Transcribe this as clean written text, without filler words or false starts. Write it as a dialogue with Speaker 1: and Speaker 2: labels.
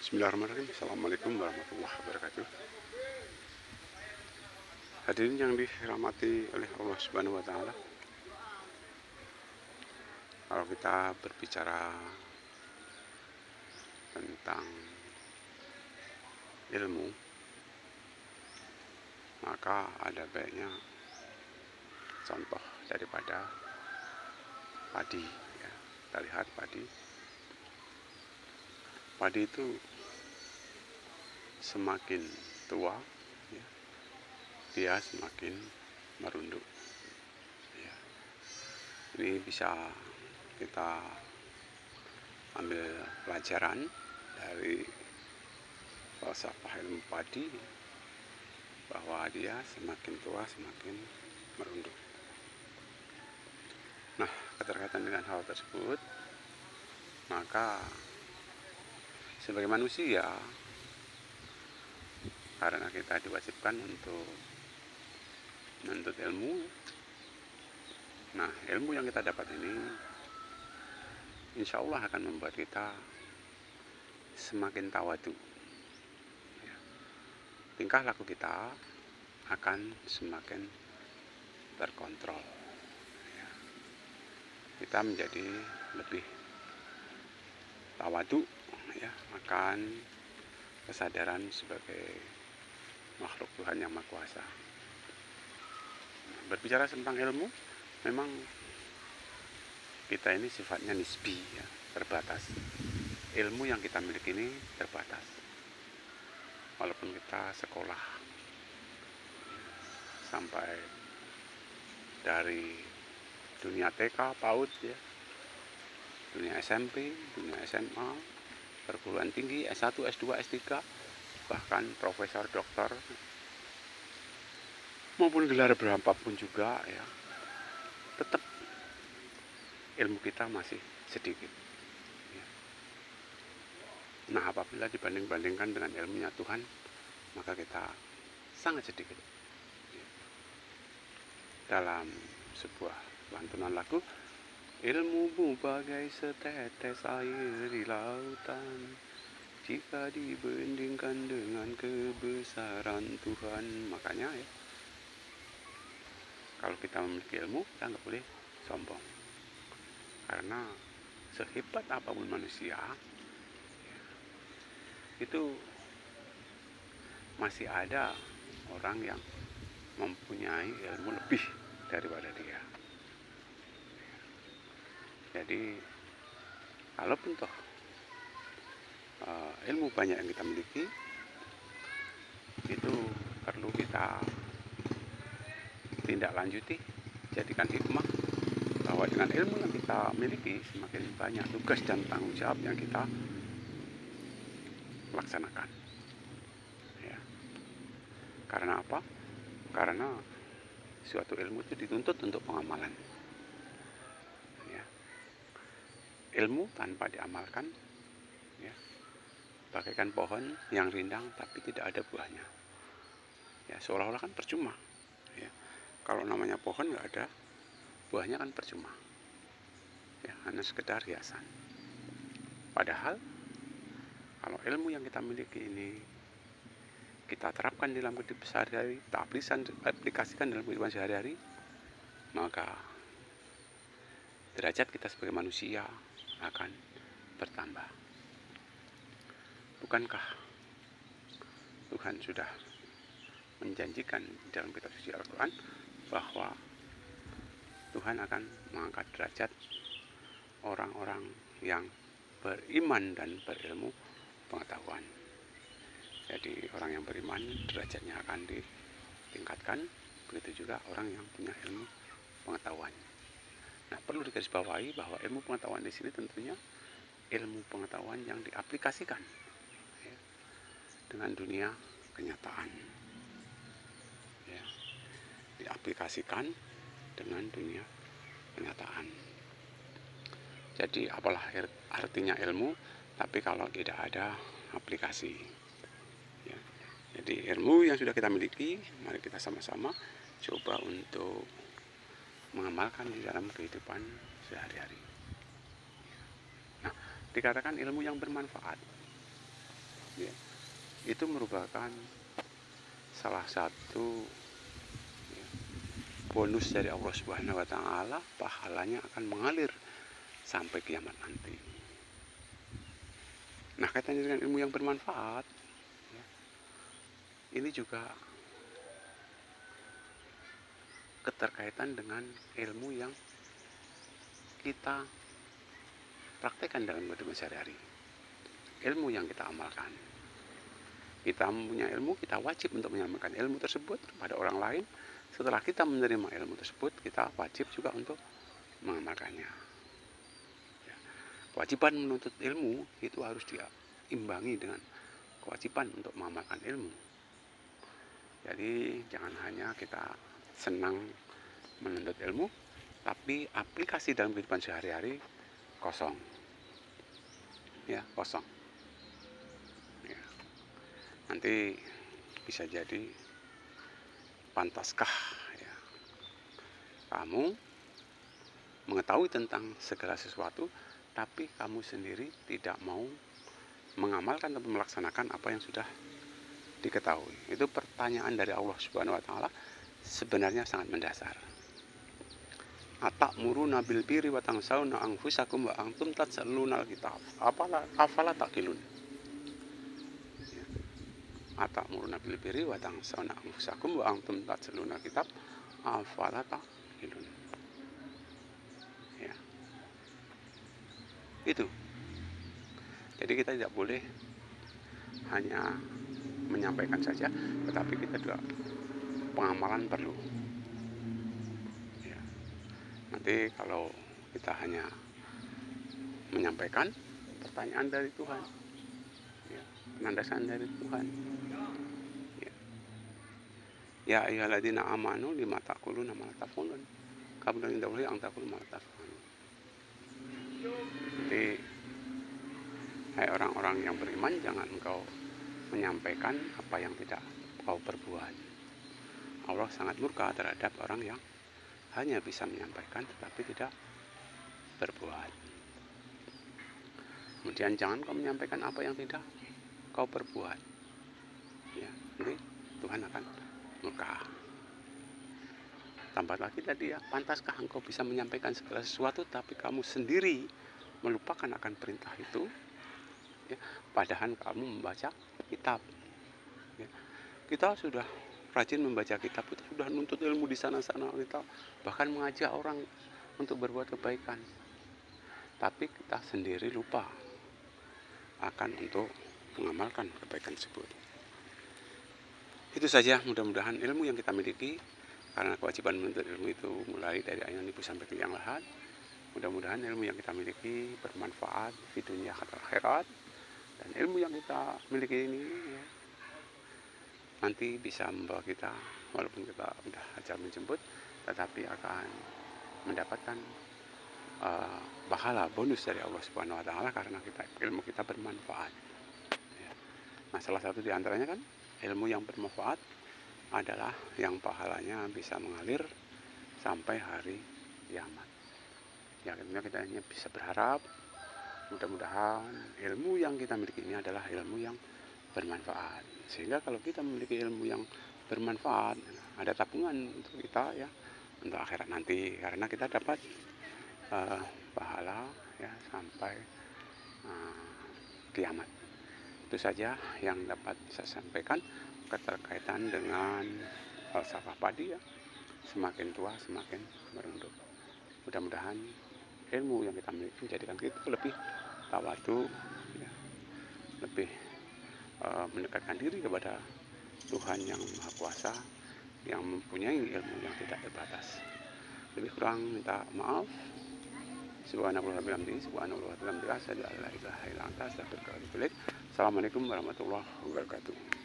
Speaker 1: Bismillahirrahmanirrahim. Assalamualaikum warahmatullahi wabarakatuh. Hadirin yang dirahmati oleh Allah Subhanahu wa taala. Kalau kita berbicara tentang ilmu, maka ada banyak contoh daripada padi, ya. Kita lihat padi itu semakin tua, ya, dia semakin merunduk, ya. Ini bisa kita ambil pelajaran dari falsafah ilmu padi, bahwa dia semakin tua semakin merunduk. Nah, keterkaitan dengan hal tersebut, maka sebagai manusia, karena kita diwajibkan untuk menuntut ilmu, nah ilmu yang kita dapat ini insya Allah akan membuat kita semakin tawadu, ya. Tingkah laku kita akan semakin terkontrol, ya. Kita menjadi lebih tawadu, ya, akan kesadaran sebagai makhluk Tuhan yang Maha Kuasa. Berbicara tentang ilmu, memang kita ini sifatnya nisbi, ya, terbatas. Ilmu yang kita miliki ini terbatas. Walaupun kita sekolah sampai dari dunia TK, PAUD, ya, dunia SMP, dunia SMA, perguruan tinggi, S1, S2, S3, bahkan profesor, doktor, maupun gelar berapapun juga, ya, tetap ilmu kita masih sedikit, ya. Nah, apabila dibanding-bandingkan dengan ilmunya Tuhan, maka kita sangat sedikit, ya. Dalam sebuah lantunan lagu, ilmumu bagai setetes air di lautan, jika dibandingkan dengan kebesaran Tuhan. Makanya, ya, kalau kita memiliki ilmu, kita nggak boleh sombong. Karena sehebat apapun manusia, ya, itu masih ada orang yang mempunyai ilmu lebih daripada dia. Jadi, kalaupun toh ilmu banyak yang kita miliki, itu perlu kita tindak lanjuti, jadikan hikmah, bahwa dengan ilmu yang kita miliki semakin banyak tugas dan tanggung jawab yang kita laksanakan, ya. Karena apa? Karena suatu ilmu itu dituntut untuk pengamalan, ya. Ilmu tanpa diamalkan, ya, bagaikan pohon yang rindang tapi tidak ada buahnya, ya, seolah-olah kan percuma, ya. Kalau namanya pohon nggak ada buahnya kan percuma, ya, hanya sekedar hiasan. Padahal kalau ilmu yang kita miliki ini kita terapkan dalam kehidupan sehari-hari, kita aplikasikan dalam kehidupan sehari-hari, maka derajat kita sebagai manusia akan bertambah. Bukankah Tuhan sudah menjanjikan dalam kitab suci Al-Quran bahwa Tuhan akan mengangkat derajat orang-orang yang beriman dan berilmu pengetahuan. Jadi orang yang beriman derajatnya akan ditingkatkan, begitu juga orang yang punya ilmu pengetahuan. Nah, perlu digarisbawahi bahwa ilmu pengetahuan di sini tentunya ilmu pengetahuan yang diaplikasikan, ya, dengan dunia kenyataan, ya, diaplikasikan dengan dunia kenyataan. Jadi apalah artinya ilmu tapi kalau tidak ada aplikasi, ya. Jadi ilmu yang sudah kita miliki, mari kita sama-sama coba untuk mengamalkan di dalam kehidupan sehari-hari. Nah, dikatakan ilmu yang bermanfaat. ya, itu merupakan salah satu ya, bonus dari Allah Subhanahu wa taala, pahalanya akan mengalir sampai kiamat nanti. Nah, kaitannya dengan ilmu yang bermanfaat, ya, ini juga keterkaitan dengan ilmu yang kita praktekkan dalam kehidupan sehari-hari, ilmu yang kita amalkan. Kita mempunyai ilmu, kita wajib untuk menyampaikan ilmu tersebut kepada orang lain. Setelah kita menerima ilmu tersebut, kita wajib juga untuk mengamalkannya. Ya. Kewajiban menuntut ilmu itu harus diimbangi dengan kewajiban untuk mengamalkan ilmu. Jadi jangan hanya kita senang menuntut ilmu, tapi aplikasi dalam kehidupan sehari-hari kosong. Ya, kosong. Ya. Nanti bisa jadi, pantaskah ya, kamu mengetahui tentang segala sesuatu, tapi kamu sendiri tidak mau mengamalkan atau melaksanakan apa yang sudah diketahui? Itu pertanyaan dari Allah Subhanahu wa taala, sebenarnya sangat mendasar. Atamuruna bil birri wa tansawna anfusakum wa antum tatlunal kitab. Afala taqilun. Atamuruna bil birri wa tansawna anfusakum wa antum tatlunal kitab. Afala taqilun. Ya. Itu. Jadi kita tidak boleh hanya menyampaikan saja, tetapi kita juga pengamalan perlu. Ya. Nanti kalau kita hanya menyampaikan, pertanyaan dari Tuhan, ya, penandasan dari Tuhan. Ya ayyuhalladzina amanu lima taquluna ma la taf'alun. Kabura inda Allahi an taqulu ma la taf'alun. Jadi, hai orang-orang yang beriman, jangan engkau menyampaikan apa yang tidak kau perbuat. Allah sangat murka terhadap orang yang hanya bisa menyampaikan tetapi tidak berbuat. Kemudian jangan kau menyampaikan apa yang tidak kau perbuat. Ya, nanti Tuhan akan murka. Tambah lagi tadi ya, pantaskah engkau bisa menyampaikan segala sesuatu tapi kamu sendiri melupakan akan perintah itu? Ya, padahal kamu membaca kitab. Ya, kita sudah rajin membaca kitab, kita sudah nuntut ilmu di sana-sana, kita bahkan mengajak orang untuk berbuat kebaikan, tapi kita sendiri lupa akan untuk mengamalkan kebaikan tersebut. Itu saja, mudah-mudahan ilmu yang kita miliki, karena kewajiban menuntut ilmu itu mulai dari ayat ibu sampai ke yang lahat. Mudah-mudahan ilmu yang kita miliki bermanfaat di dunia akhirat, dan ilmu yang kita miliki ini ya, nanti bisa membawa kita, walaupun kita sudah ajal menjemput, tetapi akan mendapatkan pahala bonus dari Allah Subhanahu wa taala karena ilmu kita bermanfaat. Ya. Nah, salah satu di antaranya kan ilmu yang bermanfaat adalah yang pahalanya bisa mengalir sampai hari kiamat. Ya, tentunya kita hanya bisa berharap mudah-mudahan ilmu yang kita miliki ini adalah ilmu yang bermanfaat, sehingga kalau kita memiliki ilmu yang bermanfaat, ada tabungan untuk kita ya, untuk akhirat nanti, karena kita dapat pahala ya sampai kiamat. Itu saja yang dapat saya sampaikan keterkaitan dengan falsafah padi ya, semakin tua semakin merunduk. Mudah-mudahan ilmu yang kita miliki menjadikan kita lebih tawadu ya, lebih mendekatkan diri kepada Tuhan yang Maha Kuasa, yang mempunyai ilmu yang tidak terbatas. Lebih kurang minta maaf. Subhanallah wa bihamdihi, subhanallah wa bihamdihi, asyhadu an la ilaha illa anta, astaghfiruka wa atubu ilaik. Assalamualaikum warahmatullahi wabarakatuh.